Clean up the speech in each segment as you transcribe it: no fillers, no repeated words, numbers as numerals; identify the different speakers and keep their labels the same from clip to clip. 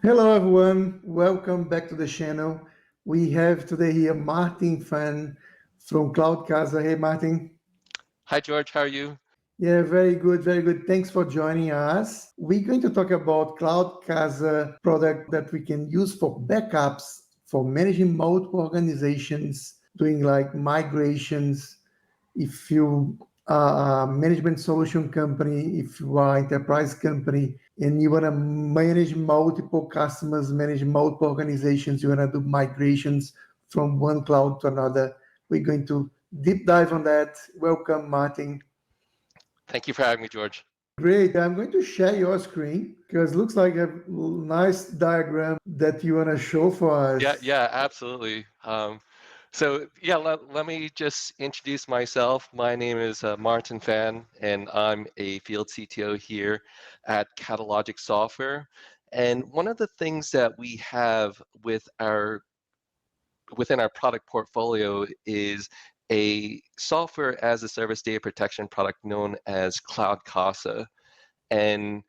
Speaker 1: Hello everyone, welcome back to the channel. We have today here Phan from CloudCasa. Hey Martin.
Speaker 2: Hi, George. How are you?
Speaker 1: Yeah, very good, very good. Thanks for joining us. We're going to talk about CloudCasa product that we can use for backups, for managing multiple organizations, doing like migrations. If you are a management solution company, if you are enterprise company, and you want to manage multiple customers, manage multiple organizations, you want to do migrations from one cloud to another, we're going to deep dive on that. Welcome, Martin.
Speaker 2: Thank you for having me, George.
Speaker 1: Great. I'm going to share your screen because it looks like a nice diagram that you want to show for
Speaker 2: Yeah,
Speaker 1: us.
Speaker 2: yeah, absolutely. Let me just introduce myself. My name is Martin Phan, and I'm a field CTO here at Catalogic Software. And one of the things that we have within our product portfolio is a software as a service data protection product known as CloudCasa. And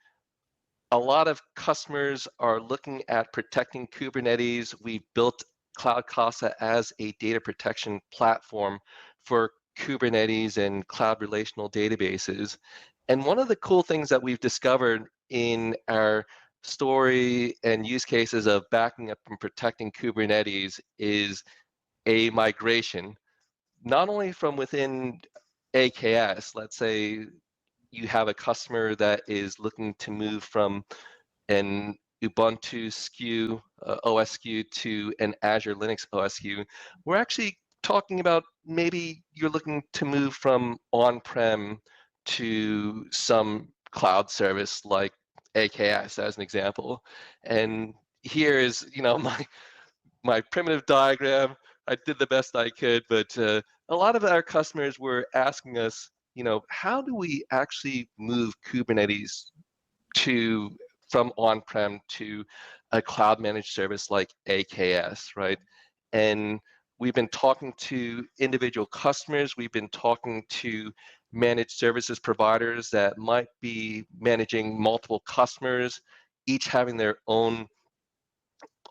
Speaker 2: a lot of customers are looking at protecting Kubernetes. We built Cloud Casa as a data protection platform for Kubernetes and cloud relational databases. And one of the cool things that we've discovered in our story and use cases of backing up and protecting Kubernetes is a migration, not only from within AKS. Let's say you have a customer that is looking to move from an Ubuntu SKU, OS SKU to an Azure Linux OS SKU. We're actually talking about maybe you're looking to move from on-prem to some cloud service like AKS as an example. And here is, my primitive diagram. I did the best I could, but a lot of our customers were asking us, how do we actually move Kubernetes to from on-prem to a cloud managed service like AKS, right? And we've been talking to individual customers, we've been talking to managed services providers that might be managing multiple customers, each having their own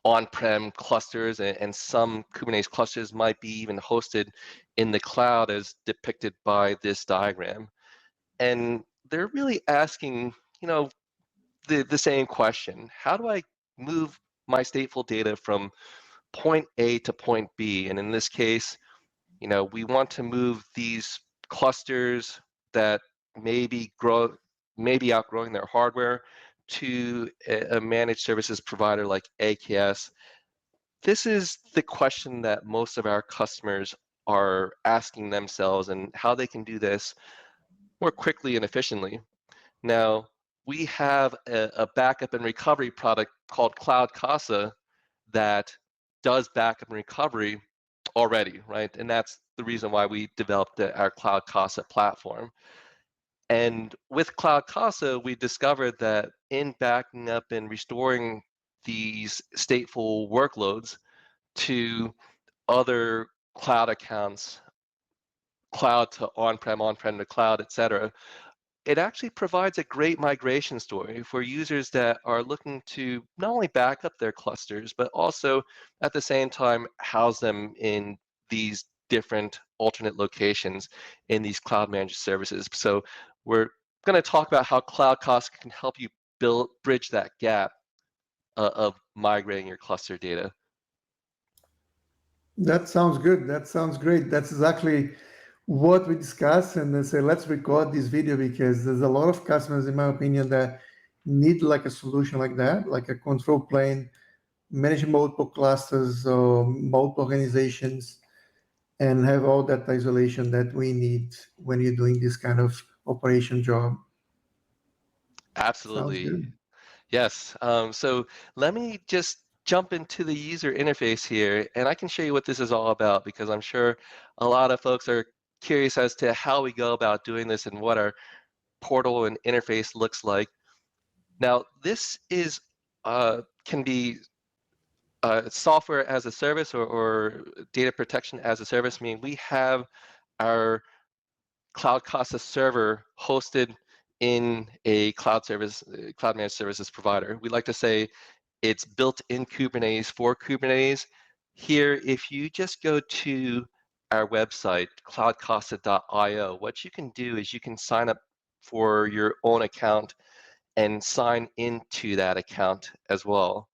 Speaker 2: on-prem clusters, and some Kubernetes clusters might be even hosted in the cloud as depicted by this diagram. And they're really asking, the same question. How do I move my stateful data from point A to point B? And in this case, we want to move these clusters that maybe maybe outgrowing their hardware to a managed services provider like AKS. This is the question that most of our customers are asking themselves, and how they can do this more quickly and efficiently. Now, we have a backup and recovery product called Cloud Casa that does backup and recovery already, right? And that's the reason why we developed our Cloud Casa platform. And with Cloud Casa, we discovered that in backing up and restoring these stateful workloads to other cloud accounts, cloud to on-prem, on-prem to cloud, et cetera, it actually provides a great migration story for users that are looking to not only back up their clusters, but also at the same time house them in these different alternate locations in these cloud managed services. So we're going to talk about how Cloud Cost can help you bridge that gap of migrating your cluster data.
Speaker 1: That sounds good. That sounds great. That's exactly what we discussed. And I say, let's record this video because there's a lot of customers, in my opinion, that need like a solution like that, like a control plane, manage multiple clusters or multiple organizations, and have all that isolation that we need when you're doing this kind of operation job. Sounds
Speaker 2: Absolutely.
Speaker 1: good.
Speaker 2: Yes. So let me just jump into the user interface here, and I can show you what this is all about, because I'm sure a lot of folks are curious as to how we go about doing this and what our portal and interface looks like. Now, this is can be software as a service, or data protection as a service. I mean, we have our Cloud Casa server hosted in a cloud managed services provider. We like to say It's built in Kubernetes for Kubernetes. Here, if you just go to our website, cloudcasa.io, what you can do is you can sign up for your own account and sign into that account as well.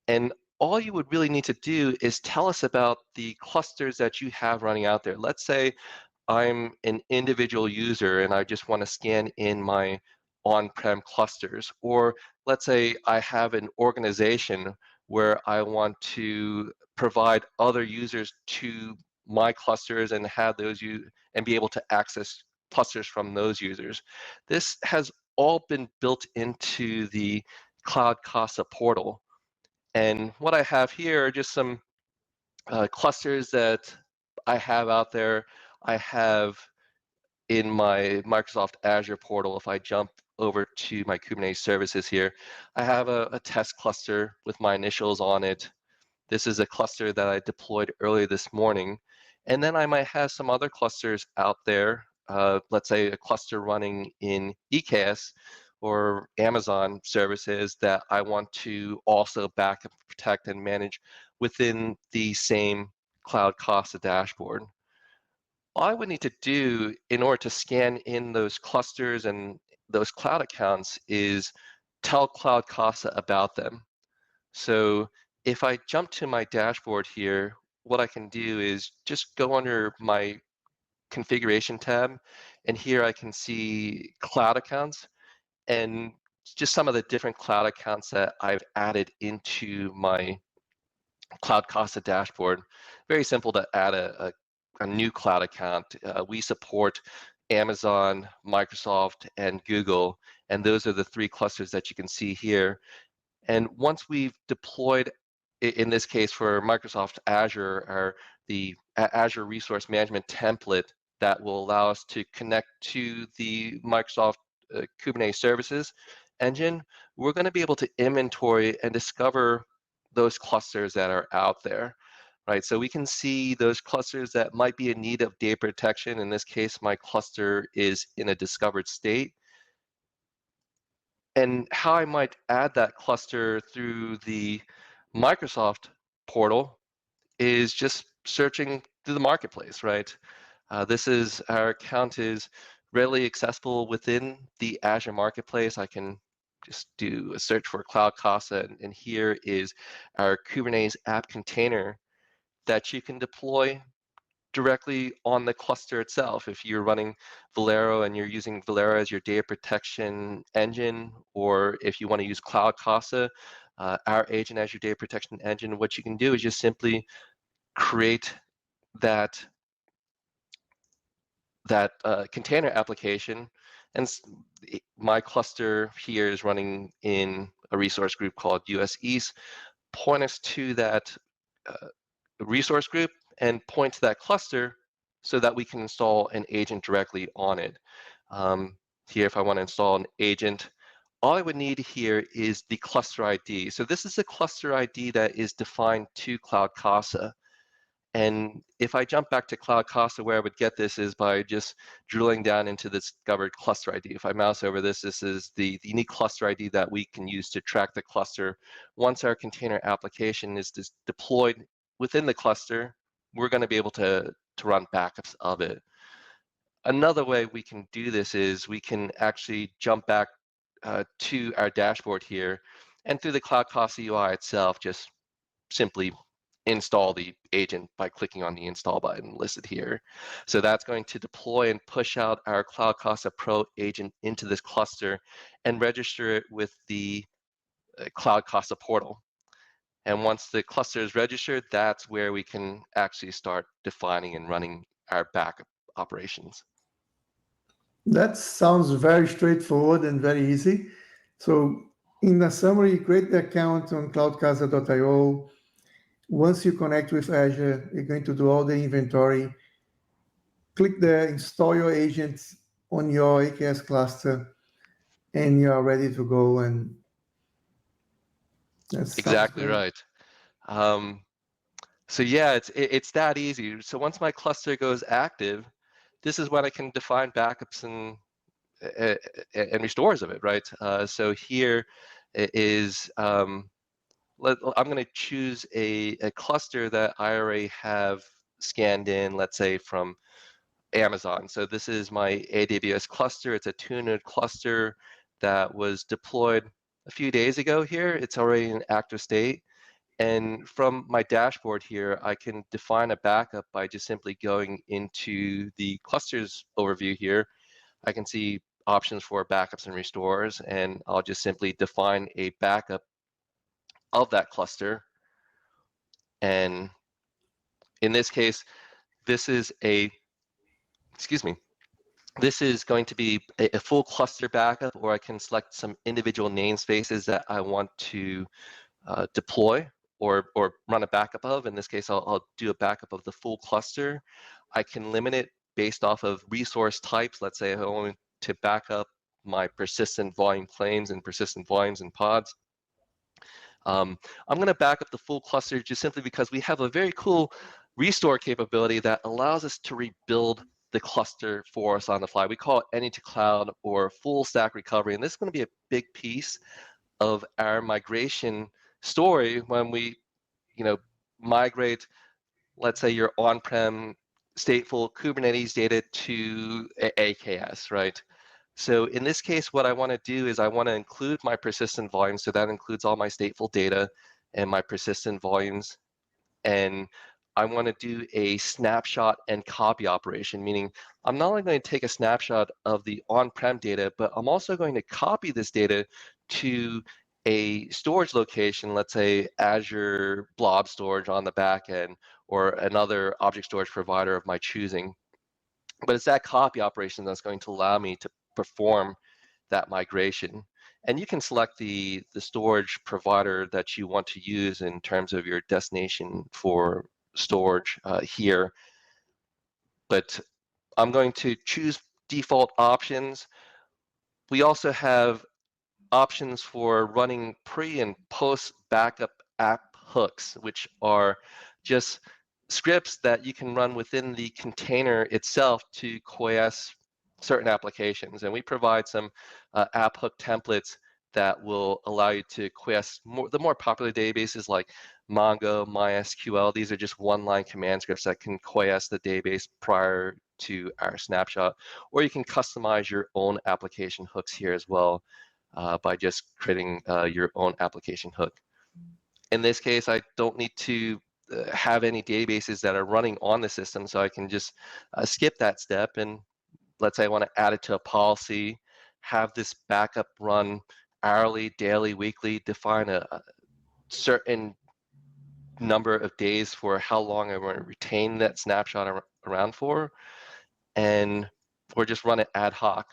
Speaker 2: And all you would really need to do is tell us about the clusters that you have running out there. Let's say I'm an individual user and I just want to scan in my on-prem clusters. Or let's say I have an organization where I want to provide other users to my clusters and have those and be able to access clusters from those users. This has all been built into the CloudCasa portal. And what I have here are just some clusters that I have out there. I have in my Microsoft Azure portal, if I jump over to my Kubernetes services here, I have a test cluster with my initials on it. This is a cluster that I deployed earlier this morning. And then I might have some other clusters out there, let's say a cluster running in EKS or Amazon services that I want to also backup, protect, and manage within the same CloudCasa dashboard. All I would need to do in order to scan in those clusters and those cloud accounts is tell CloudCasa about them. So if I jump to my dashboard here, what I can do is just go under my configuration tab, and here I can see cloud accounts and just some of the different cloud accounts that I've added into my CloudCasa dashboard. Very simple to add a new cloud account. We support Amazon, Microsoft, and Google, and those are the three clusters that you can see here. And once we've deployed, in this case for Microsoft Azure, the Azure Resource Management template that will allow us to connect to the Microsoft Kubernetes Services engine, we're going to be able to inventory and discover those clusters that are out there, right? So we can see those clusters that might be in need of data protection. In this case, my cluster is in a discovered state. And how I might add that cluster through the Microsoft portal is just searching through the marketplace, right? Our account is readily accessible within the Azure marketplace. I can just do a search for CloudCasa, and here is our Kubernetes app container that you can deploy directly on the cluster itself. If you're running Valero and you're using Valero as your data protection engine, or if you want to use CloudCasa, our agent as your data protection engine, what you can do is just simply create that container application. And my cluster here is running in a resource group called US East. Point us to that resource group and point to that cluster so that we can install an agent directly on it. Here, if I want to install an agent, all I would need here is the cluster ID. So this is a cluster ID that is defined to CloudCasa. And if I jump back to CloudCasa, where I would get this is by just drilling down into the discovered cluster ID. If I mouse over this, this is the unique cluster ID that we can use to track the cluster. Once our container application is deployed within the cluster, we're going to be able to run backups of it. Another way we can do this is we can actually jump back to our dashboard here, and through the CloudCasa UI itself, just simply install the agent by clicking on the install button listed here. So that's going to deploy and push out our CloudCasa Pro agent into this cluster and register it with the CloudCasa portal. And once the cluster is registered, that's where we can actually start defining and running our backup operations.
Speaker 1: That sounds very straightforward and very easy. So in a summary, create the account on cloudcasa.io. Once you connect with Azure, you're going to do all the inventory. Click there, install your agents on your AKS cluster, and you are ready to go. And that
Speaker 2: Exactly right. So yeah, it's that easy. So once my cluster goes active, this is when I can define backups and restores of it, right? So here is I'm going to choose a cluster that I already have scanned in, let's say from Amazon. So this is my AWS cluster. It's a two-node cluster that was deployed a few days ago here. It's already in active state. And from my dashboard here, I can define a backup by just simply going into the clusters overview here. I can see options for backups and restores, and I'll just simply define a backup of that cluster. And in this case, this is this is going to be a full cluster backup, or I can select some individual namespaces that I want to deploy or run a backup of. In this case, I'll do a backup of the full cluster. I can limit it based off of resource types. Let's say I want to back up my persistent volume claims and persistent volumes and pods. I'm going to back up the full cluster just simply because we have a very cool restore capability that allows us to rebuild the cluster for us on the fly. We call it any to cloud or full stack recovery, and this is going to be a big piece of our migration story when we, migrate, let's say, your on-prem stateful Kubernetes data to AKS, right? So in this case, what I want to do is I want to include my persistent volumes. So that includes all my stateful data and my persistent volumes. And I want to do a snapshot and copy operation, meaning I'm not only going to take a snapshot of the on-prem data, but I'm also going to copy this data to a storage location, let's say Azure Blob Storage on the back end, or another object storage provider of my choosing. But it's that copy operation that's going to allow me to perform that migration. And you can select the storage provider that you want to use in terms of your destination for storage here. But I'm going to choose default options. We also have options for running pre and post backup app hooks, which are just scripts that you can run within the container itself to coalesce certain applications. And we provide some app hook templates that will allow you to coalesce the more popular databases like Mongo, MySQL. These are just one-line command scripts that can coalesce the database prior to our snapshot. Or you can customize your own application hooks here as well by just creating your own application hook. In this case, I don't need to have any databases that are running on the system, so I can just skip that step. And let's say I want to add it to a policy, have this backup run hourly, daily, weekly, define a certain number of days for how long I want to retain that snapshot around for, or just run it ad hoc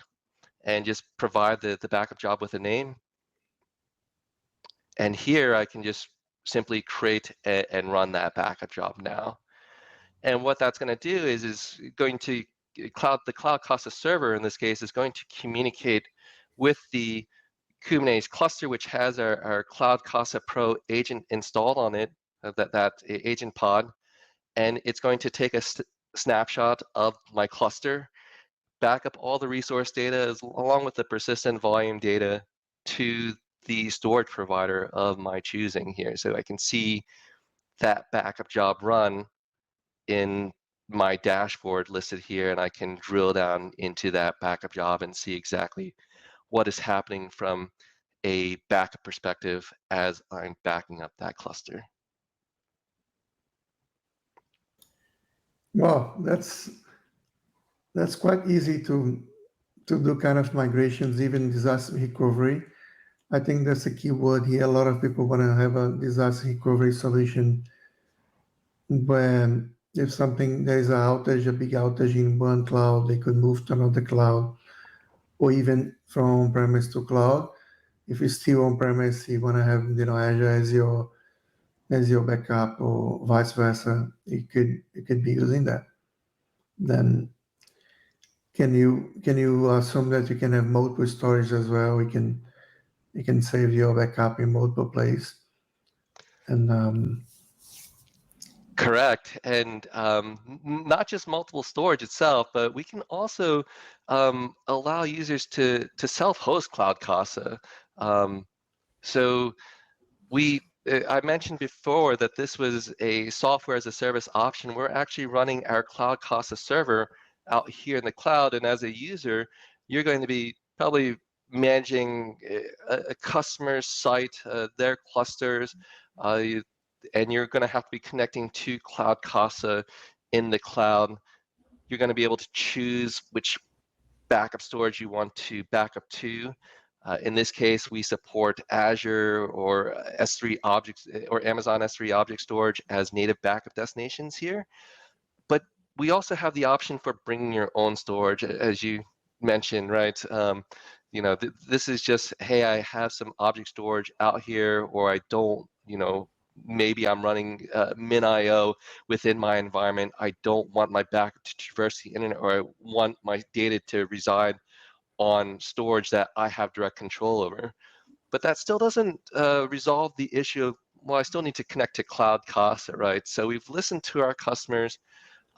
Speaker 2: and just provide the backup job with a name. And here I can just simply create and run that backup job now. And what that's going to do is going to the CloudCasa server in this case is going to communicate with the Kubernetes cluster, which has our CloudCasa Pro agent installed on it, that agent pod, and it's going to take a snapshot of my cluster, back up all the resource data along with the persistent volume data to the storage provider of my choosing here. So I can see that backup job run in my dashboard listed here, and I can drill down into that backup job and see exactly what is happening from a backup perspective as I'm backing up that cluster.
Speaker 1: Well, that's quite easy to do kind of migrations, even disaster recovery. I think that's a key word here. A lot of people want to have a disaster recovery solution when if there is an outage, a big outage in one cloud, they could move to another cloud, or even from on-premise to cloud. If it's still on-premise, you want to have Azure as your backup, or vice versa. You could be using that. Then can you assume that you can have multiple storage as well? You can save your backup in multiple places. And
Speaker 2: Correct, and not just multiple storage itself, but we can also allow users to self-host CloudCasa. So we I mentioned before that this was a software as a service option. We're actually running our CloudCasa server out here in the cloud, and as a user, you're going to be probably managing a customer site, their clusters, and you're going to have to be connecting to CloudCasa in the cloud. You're going to be able to choose which backup storage you want to back up to. In this case, we support Azure or S3 objects or Amazon S3 object storage as native backup destinations here. But we also have the option for bringing your own storage, as you mentioned, right? You know, this is just, hey, I have some object storage out here, or I don't, you know, maybe I'm running min.io within my environment. I don't want my backup to traverse the internet, or I want my data to reside on storage that I have direct control over. But that still doesn't resolve the issue of, well, I still need to connect to CloudCasa, right? So we've listened to our customers.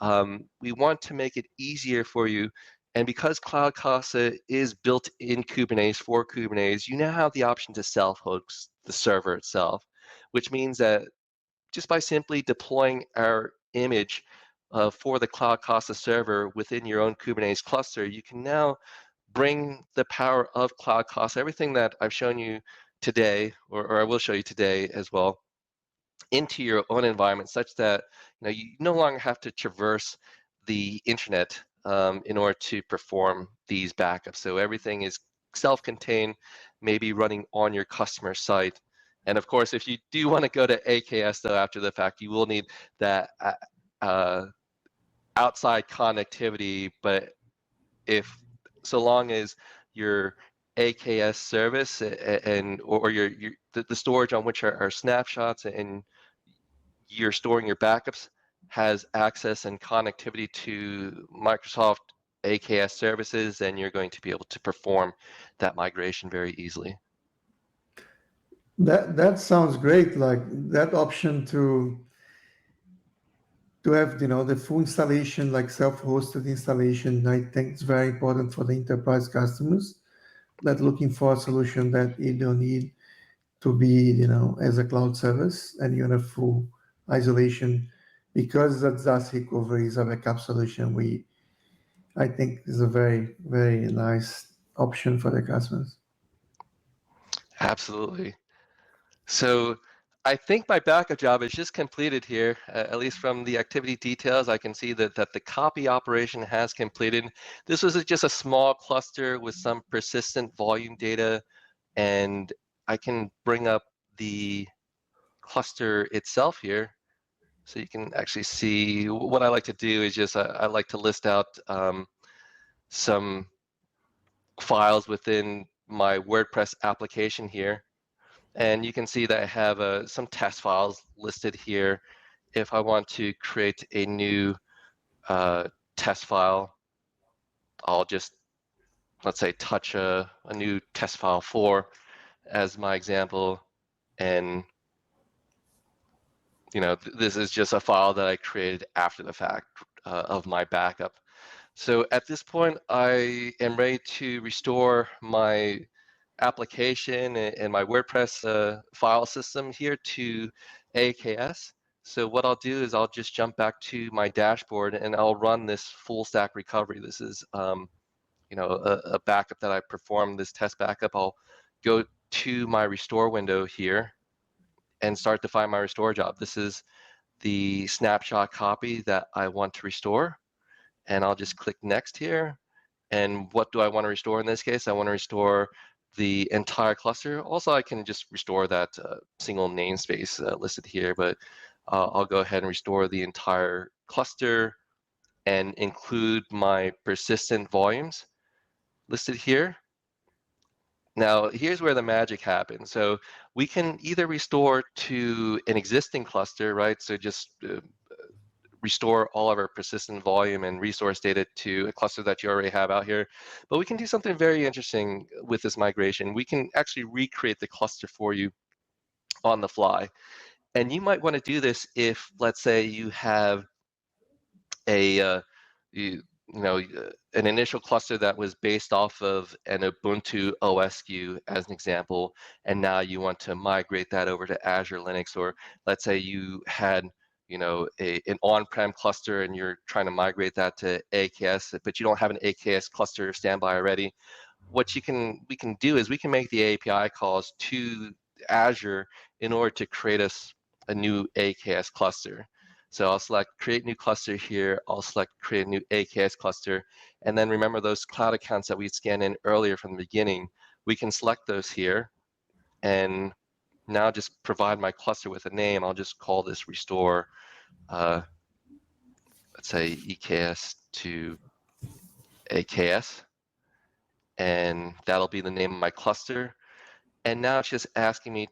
Speaker 2: We want to make it easier for you. And because CloudCasa is built in Kubernetes for Kubernetes, you now have the option to self-host the server itself, which means that just by simply deploying our image for the CloudCasa server within your own Kubernetes cluster, you can now bring the power of CloudCasa, everything that I've shown you today, or I will show you today as well, into your own environment, such that you no longer have to traverse the internet in order to perform these backups. So everything is self-contained, maybe running on your customer site. And of course, if you do want to go to AKS though after the fact, you will need that outside connectivity. But if so long as your AKS service and or the storage on which are snapshots and you're storing your backups has access and connectivity to Microsoft AKS services, then you're going to be able to perform that migration very easily.
Speaker 1: That sounds great. Like that option to have the full installation, like self-hosted installation. I think it's very important for the enterprise customers that looking for a solution that you don't need to be as a cloud service, and you have full isolation. Because that SaaS recovery is a backup solution, I think is a very, very nice option for the customers.
Speaker 2: Absolutely. So I think my backup job is just completed here, at least from the activity details. I can see that the copy operation has completed. This was just a small cluster with some persistent volume data, and I can bring up the cluster itself here. So you can actually see what I like to do is just I like to list out some files within my WordPress application here. And you can see that I have some test files listed here. If I want to create a new test file, I'll just, let's say, touch a new test file 4 as my example. And this is just a file that I created after the fact of my backup. So at this point, I am ready to restore my application and my WordPress file system here to AKS. So what I'll do is I'll just jump back to my dashboard and I'll run this full stack recovery. This is a backup that I performed, this test backup. I'll go to my restore window here and start to find my restore job. This is the snapshot copy that I want to restore. And I'll just click next here. And what do I want to restore in this case? I want to restore the entire cluster. Also, I can just restore that single namespace listed here, but I'll go ahead and restore the entire cluster and include my persistent volumes listed here. Now, here's where the magic happens. So we can either restore to an existing cluster, right? So just restore all of our persistent volume and resource data to a cluster that you already have out here. But we can do something very interesting with this migration. We can actually recreate the cluster for you on the fly. And you might want to do this if, let's say, you have a an initial cluster that was based off of an Ubuntu OS SKU as an example, and now you want to migrate that over to Azure Linux, or let's say you had an on-prem cluster and you're trying to migrate that to AKS, but you don't have an AKS cluster standby already. What we can do is we can make the API calls to Azure in order to create us a new AKS cluster. So I'll select create new cluster here. I'll select create a new AKS cluster. And then remember those cloud accounts that we scanned in earlier from the beginning. We can select those here and now just provide my cluster with a name. I'll just call this restore, let's say EKS to AKS. And that'll be the name of my cluster. And now it's just asking me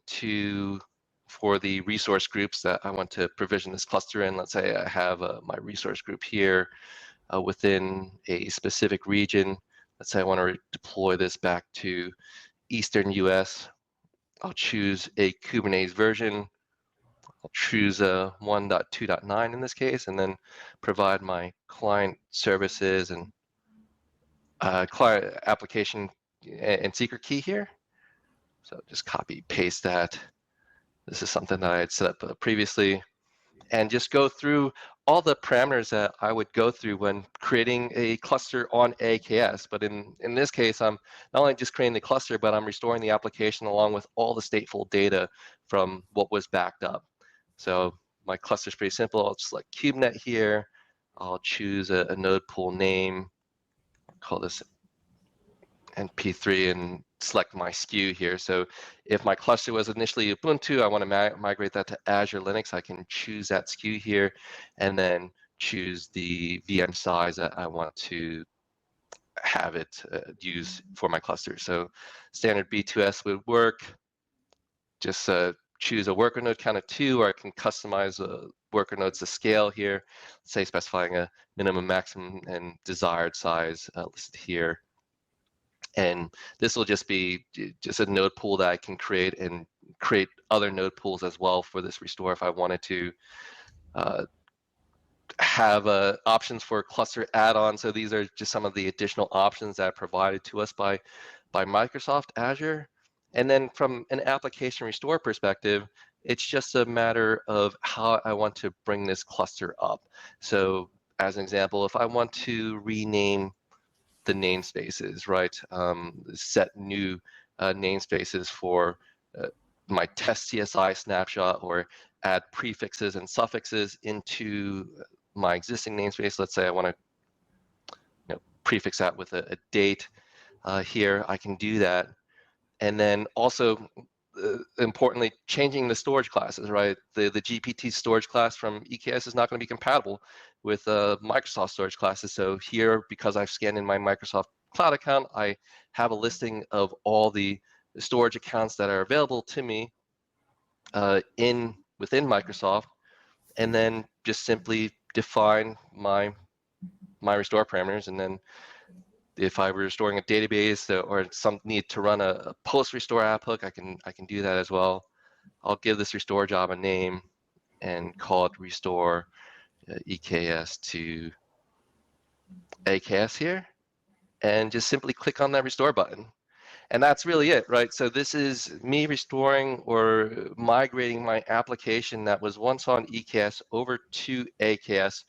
Speaker 2: for the resource groups that I want to provision this cluster in. Let's say I have my resource group here within a specific region. Let's say I want to deploy this back to Eastern US. I'll choose a Kubernetes version. I'll choose a 1.2.9 in this case, and then provide my client services and client application and secret key here. So just copy paste that. This is something that I had set up previously, and just go through all the parameters that I would go through when creating a cluster on AKS. But in this case, I'm not only just creating the cluster, but I'm restoring the application along with all the stateful data from what was backed up. So my cluster is pretty simple. I'll select KubeNet here. I'll choose a node pool name. I'll call this NP3 and select my SKU here. So if my cluster was initially Ubuntu, I want to migrate that to Azure Linux. I can choose that SKU here and then choose the VM size that I want to have it use for my cluster. So standard B2S would work. Just choose a worker node count of 2, or I can customize worker nodes to scale here, say specifying a minimum, maximum, and desired size listed here. And this will just be just a node pool that I can create and create other node pools as well for this restore if I wanted to have options for cluster add-ons. So these are just some of the additional options that are provided to us by Microsoft Azure. And then from an application restore perspective, it's just a matter of how I want to bring this cluster up. So as an example, if I want to rename the namespaces, right? Set new namespaces for my test CSI snapshot, or add prefixes and suffixes into my existing namespace. Let's say I want to prefix that with a date here. I can do that. And then also, importantly, changing the storage classes, right? The GPT storage class from EKS is not going to be compatible with Microsoft storage classes. So here, because I've scanned in my Microsoft Cloud account, I have a listing of all the storage accounts that are available to me within Microsoft, and then just simply define my restore parameters. And then if I were restoring a database or some need to run a post restore app hook, I can do that as well. I'll give this restore job a name and call it restore EKS to AKS here, and just simply click on that restore button. And that's really it, right? So this is me restoring or migrating my application that was once on EKS over to AKS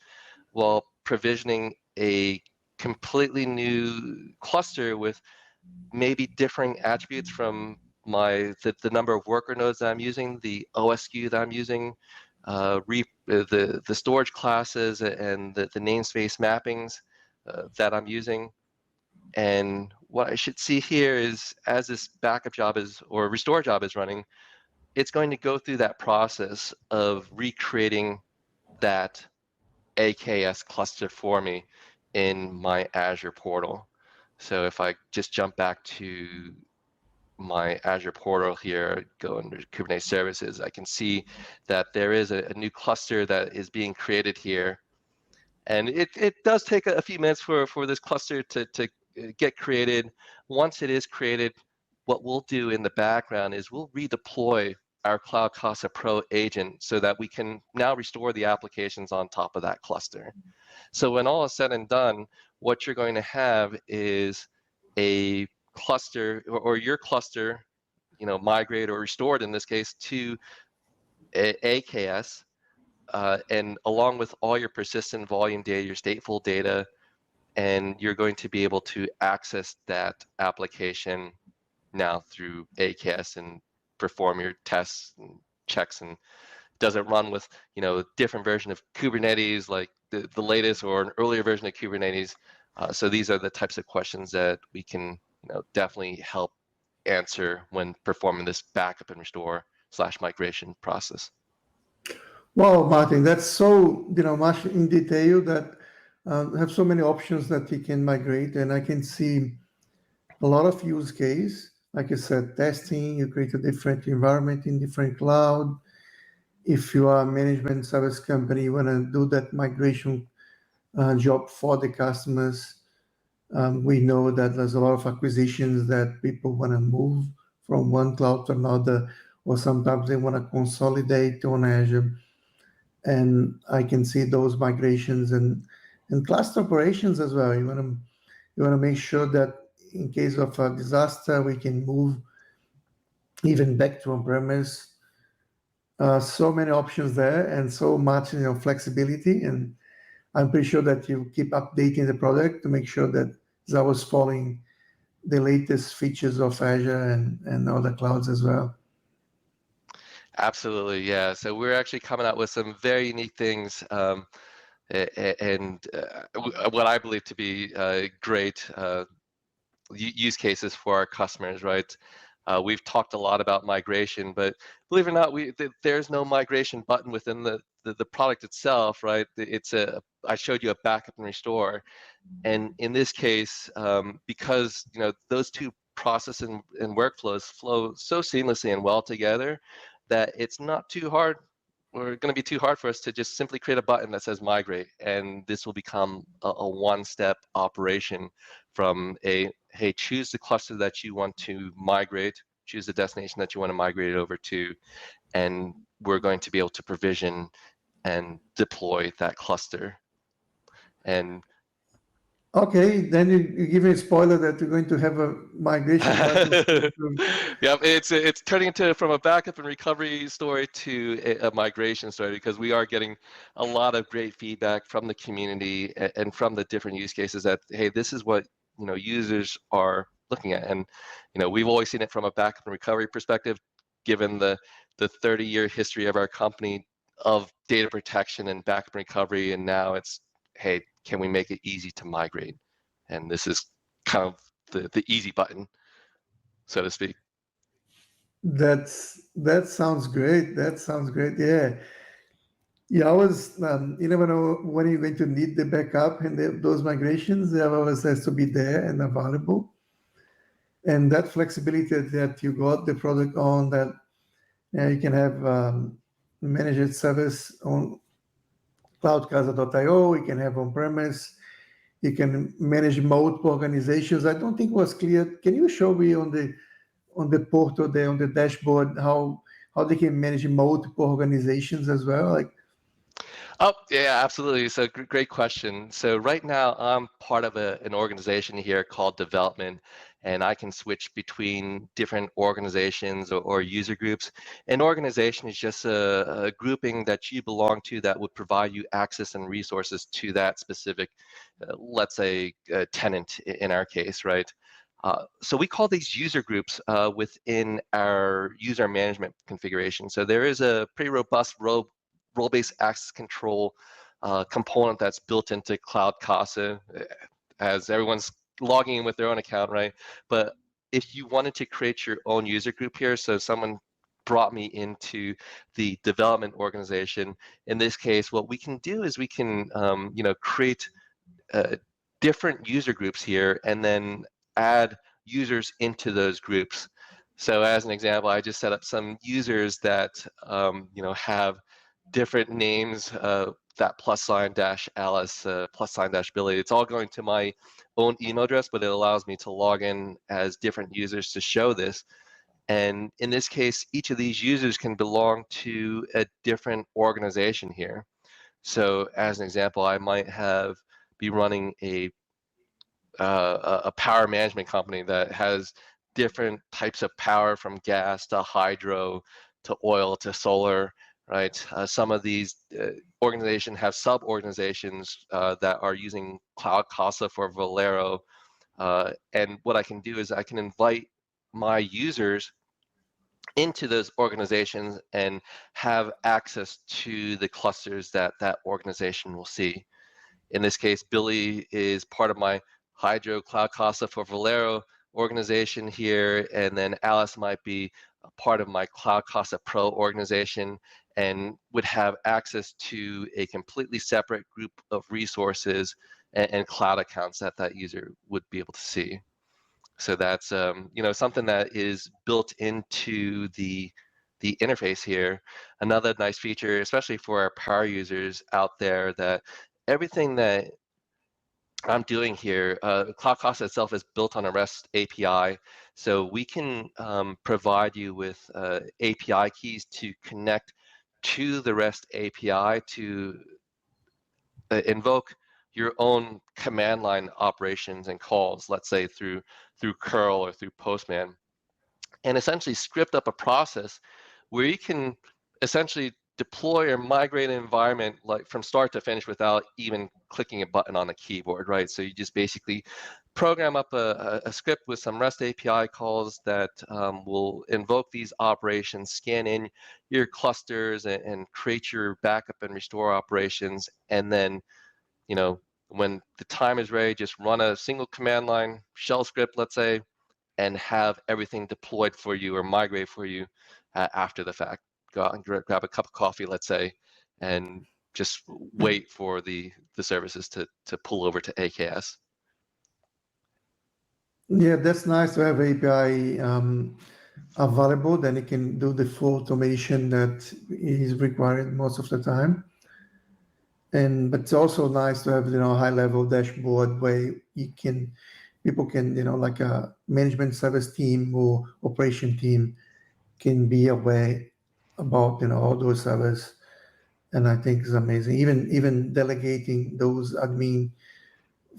Speaker 2: while provisioning a completely new cluster with maybe differing attributes from the number of worker nodes that I'm using, the OS SKU that I'm using, the storage classes and the namespace mappings that I'm using. And what I should see here is, as this backup job or restore job is running, it's going to go through that process of recreating that AKS cluster for me in my Azure portal. So if I just jump back to my Azure portal here, go under Kubernetes services, I can see that there is a new cluster that is being created here. And it does take a few minutes for this cluster to get created. Once it is created, what we'll do in the background is we'll redeploy our CloudCasa Pro agent so that we can now restore the applications on top of that cluster. So when all is said and done, what you're going to have is a cluster, or your cluster, migrate or restored in this case to AKS, and along with all your persistent volume data, your stateful data, and you're going to be able to access that application now through AKS and perform your tests and checks. And does it run with different version of Kubernetes, like the latest or an earlier version of Kubernetes? So these are the types of questions that we can definitely help answer when performing this backup and restore / migration process.
Speaker 1: Wow, Martin, that's so much in detail that have so many options that you can migrate, and I can see a lot of use case. Like I said, testing, you create a different environment in different cloud. If you are a management service company, you want to do that migration job for the customers. We know that there's a lot of acquisitions that people want to move from one cloud to another, or sometimes they want to consolidate on Azure. And I can see those migrations and cluster operations as well. You want to make sure that in case of a disaster, we can move even back to on-premise. So many options there and so much flexibility. And I'm pretty sure that you keep updating the product to make sure that it's always following the latest features of Azure and other clouds as well.
Speaker 2: Absolutely, yeah. So we're actually coming out with some very unique things, and what I believe to be great use cases for our customers, right? We've talked a lot about migration, but believe it or not, there's no migration button within the product itself, right? I showed you a backup and restore, and in this case, because those two processes and workflows flow so seamlessly and well together, that it's not too hard, or going to be too hard for us to just simply create a button that says migrate, and this will become a one-step operation from hey, choose the cluster that you want to migrate, choose the destination that you want to migrate it over to, and we're going to be able to provision and deploy that cluster. And
Speaker 1: okay, then you give me a spoiler that you're going to have a migration button.
Speaker 2: Yeah, it's turning into from a backup and recovery story to a migration story, because we are getting a lot of great feedback from the community and from the different use cases that, hey, this is what users are looking at. And we've always seen it from a backup and recovery perspective, given the 30-year history of our company of data protection and backup and recovery, and now it's, hey, can we make it easy to migrate? And this is kind of the easy button, so to speak.
Speaker 1: That sounds great. That sounds great. Yeah. You always, you never know when you're going to need the backup, and those migrations, they always has to be there and available. And that flexibility that you got the product on, that you can have managed service on CloudCasa.io, you can have on-premise, you can manage multiple organizations. I don't think it was clear. Can you show me on the portal there, on the dashboard, how they can manage multiple organizations as well? Like,
Speaker 2: oh yeah, absolutely. So great question. So right now I'm part of an organization here called development, and I can switch between different organizations or user groups. An organization is just a grouping that you belong to that would provide you access and resources to that specific, let's say, tenant in our case, right? So we call these user groups within our user management configuration. So there is a pretty robust role-based access control component that's built into CloudCasa, as everyone's logging in with their own account, right? But if you wanted to create your own user group here, so someone brought me into the development organization, in this case, what we can do is we can create different user groups here and then add users into those groups. So as an example, I just set up some users that have different names, that +Alice, +Billy. It's all going to my own email address, but it allows me to log in as different users to show this. And in this case, each of these users can belong to a different organization here. So as an example, I might be running a power management company that has different types of power, from gas to hydro to oil to solar, right? Some of these organizations have sub-organizations that are using CloudCasa for Valero. And what I can do is I can invite my users into those organizations and have access to the clusters that that organization will see. In this case, Billy is part of my Hydro CloudCasa for Valero organization here, and then Alice might be a part of my CloudCasa Pro organization and would have access to a completely separate group of resources and cloud accounts that that user would be able to see. So that's something that is built into the interface here. Another nice feature, especially for our power users out there, that everything that I'm doing here, CloudCasa itself is built on a REST API, so we can provide you with API keys to connect to the REST API to invoke your own command line operations and calls, let's say through curl or through Postman, and essentially script up a process where you can essentially deploy or migrate an environment like from start to finish without even clicking a button on the keyboard, right? So you just basically program up a script with some REST API calls that will invoke these operations, scan in your clusters, and create your backup and restore operations, and then when the time is ready, just run a single command line shell script, let's say, and have everything deployed for you or migrate for you after the fact. Go out and grab a cup of coffee, let's say, and just wait for the services to pull over to AKS.
Speaker 1: Yeah, that's nice to have API available. Then it can do the full automation that is required most of the time. But it's also nice to have a high level dashboard where people can like a management service team or operation team can be aware about all those servers. And I think it's amazing. Even delegating those admin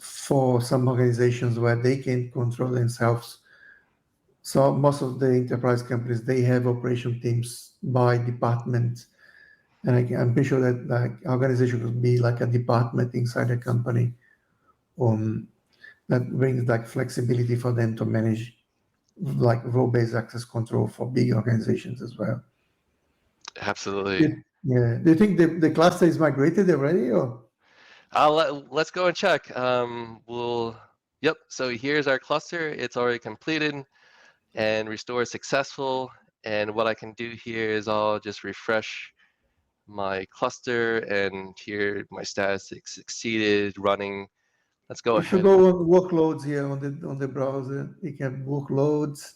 Speaker 1: for some organizations where they can control themselves. So most of the enterprise companies, they have operation teams by department. And I'm pretty sure that like organization could be like a department inside a company. That brings like flexibility for them to manage like role-based access control for big organizations as well.
Speaker 2: Absolutely.
Speaker 1: Yeah. Do you think the cluster is migrated already, or?
Speaker 2: Let's go and check. Yep, so here's our cluster. It's already completed and restore successful. And what I can do here is I'll just refresh my cluster, and here my status is succeeded, running. Let's go
Speaker 1: If you
Speaker 2: ahead.
Speaker 1: go on workloads here on the browser, you can workloads.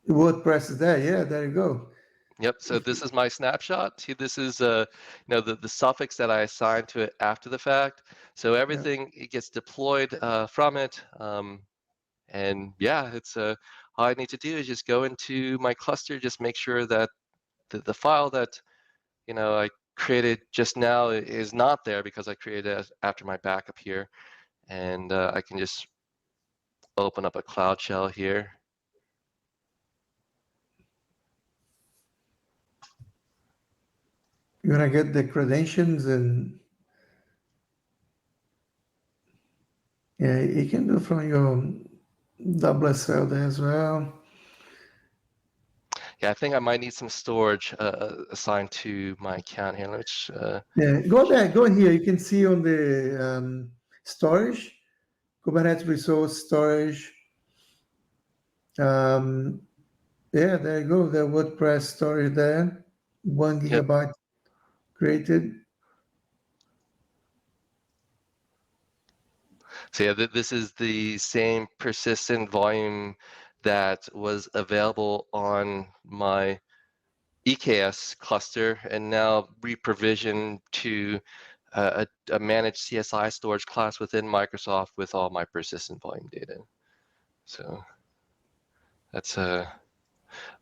Speaker 1: WordPress is there. Yeah, there you go.
Speaker 2: Yep, so this is my snapshot. See, this is the suffix that I assigned to it after the fact. So everything it gets deployed from it. And yeah, it's all I need to do is just go into my cluster, just make sure that the file that I created just now is not there, because I created it after my backup here. And I can just open up a Cloud Shell here.
Speaker 1: You're gonna get the credentials, and yeah, you can do from your WSL there as well.
Speaker 2: Yeah, I think I might need some storage assigned to my account here. Let's
Speaker 1: Yeah, go there, go in here. You can see on the storage, Kubernetes resource storage. Yeah, there you go. The WordPress storage there, 1
Speaker 2: Yep.
Speaker 1: gigabyte created.
Speaker 2: So yeah, this is the same persistent volume that was available on my EKS cluster, and now reprovisioned to a managed CSI storage class within Microsoft with all my persistent volume data. So that's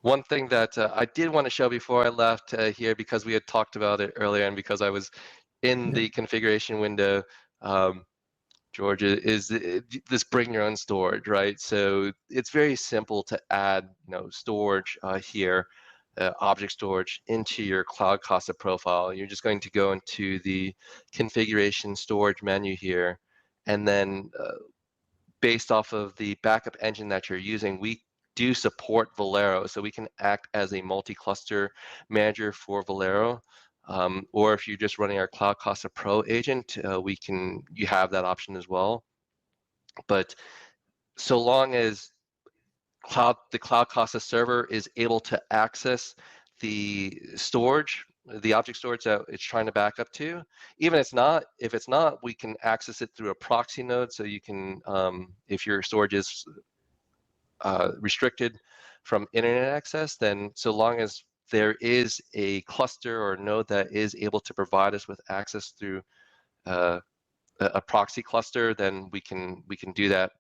Speaker 2: one thing that I did want to show before I left here, because we had talked about it earlier and because I was in the configuration window, George, is this bring your own storage, right? So it's very simple to add, storage here, object storage into your CloudCasa profile. You're just going to go into the configuration storage menu here, and then based off of the backup engine that you're using, we do support Valero, so we can act as a multi-cluster manager for Valero. Or if you're just running our CloudCasa Pro agent, you have that option as well. But so long as the CloudCasa server is able to access the storage, the object storage that it's trying to back up to, even if it's not, we can access it through a proxy node. So you can, if your storage is restricted from internet access, then so long as there is a cluster or node that is able to provide us with access through a proxy cluster, then we can do that.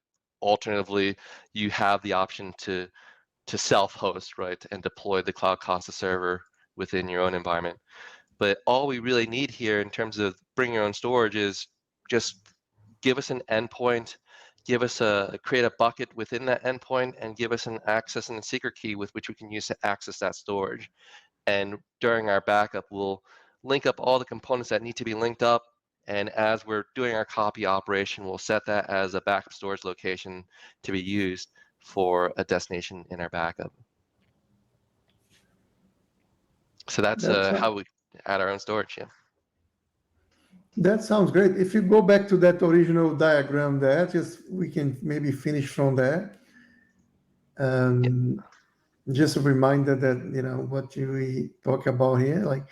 Speaker 2: Alternatively, you have the option to self-host, right, and deploy the CloudCasa server within your own environment. But all we really need here in terms of bring your own storage is just give us an endpoint, create a bucket within that endpoint, and give us an access and a secret key with which we can use to access that storage. And during our backup, we'll link up all the components that need to be linked up. And as we're doing our copy operation, we'll set that as a backup storage location to be used for a destination in our backup. So that's how we add our own storage. Yeah.
Speaker 1: That sounds great. If you go back to that original diagram there, we can maybe finish from there. Just a reminder that, what we talk about here, like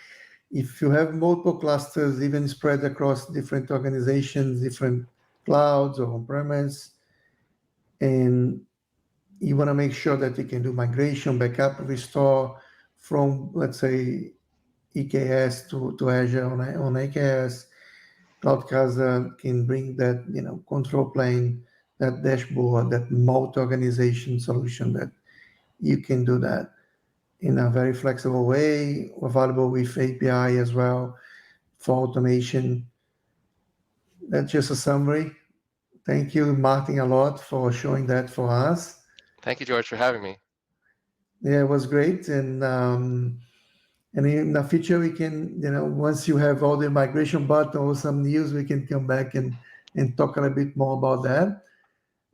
Speaker 1: if you have multiple clusters, even spread across different organizations, different clouds or on-premise, and you want to make sure that you can do migration, backup, restore from, let's say, EKS to Azure on AKS, CloudCasa can bring that, control plane, that dashboard, that multi-organization solution that you can do that in a very flexible way, available with API as well for automation. That's just a summary. Thank you, Martin, a lot for showing that for us.
Speaker 2: Thank you, George, for having me.
Speaker 1: Yeah, it was great. And in the future, we can, once you have all the migration button or some news, we can come back and talk a little bit more about that.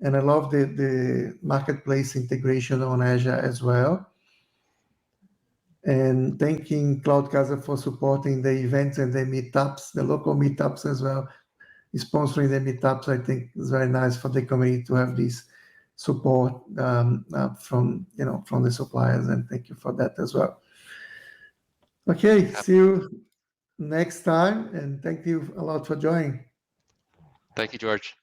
Speaker 1: And I love the marketplace integration on Azure as well. And thanking CloudCasa for supporting the events and the meetups, the local meetups as well. Sponsoring the meetups, I think, is very nice for the community to have this support from the suppliers, and thank you for that as well. Okay, see you next time, and thank you a lot for joining.
Speaker 2: Thank you, George.